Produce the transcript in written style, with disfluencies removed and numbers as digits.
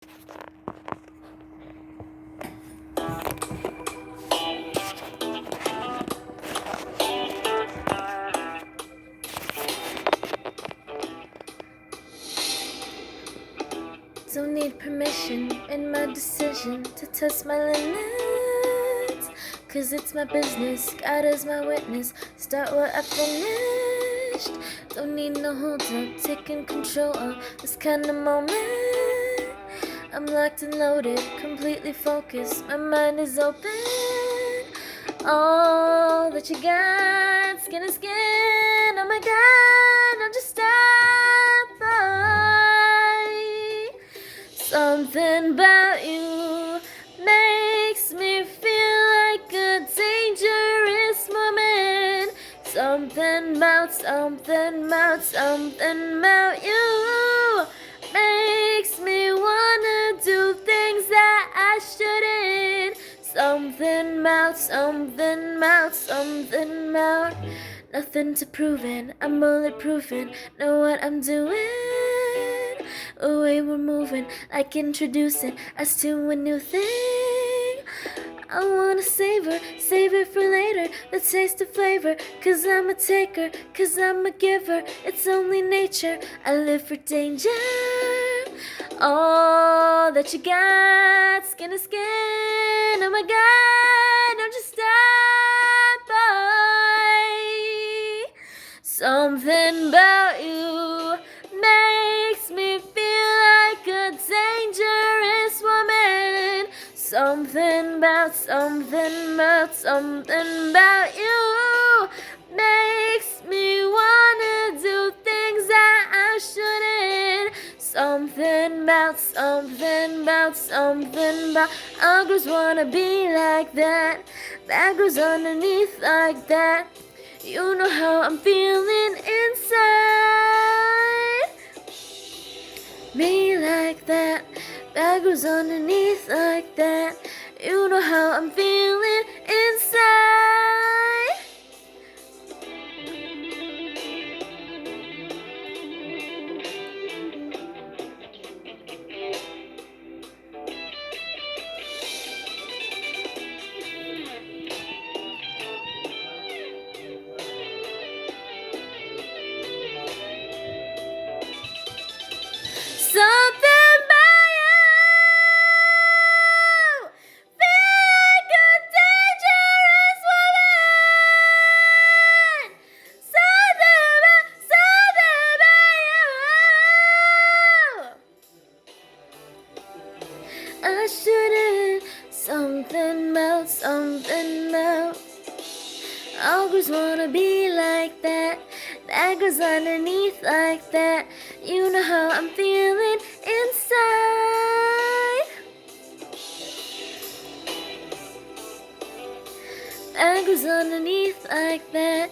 Don't need permission in my decision to test my limits, 'cause it's my business, God is my witness, start what I finished. Don't need no hold up, taking control of this kind of moment. I'm locked and loaded, completely focused, my mind is open. All that you got, skin to skin, oh my God, don't just stop by. Something about you makes me feel like a dangerous woman. Something about you makes me wanna do things that I shouldn't. Something about nothing to proving. I'm bulletproofing, know what I'm doing. Away we're moving, like introducing us to a new thing. I wanna save it for later, the taste of flavor. 'Cause I'm a taker, 'cause I'm a giver. It's only nature, I live for danger. All that you got, skin to skin, oh my God, don't you stop by. Something about you makes me feel like a dangerous woman. Something about you makes me wanna do things that I shouldn't. Something about all girls wanna be like that. Bad girls underneath like that. You know how I'm feeling inside. Me like that. Bad girls underneath like that. You know how I'm feeling inside. Something about you feel like a dangerous woman. Something about you. I shouldn't. Something about. All girls wanna be like that. Bad girls underneath like that. You know how I'm feeling inside. Bad girls underneath like that.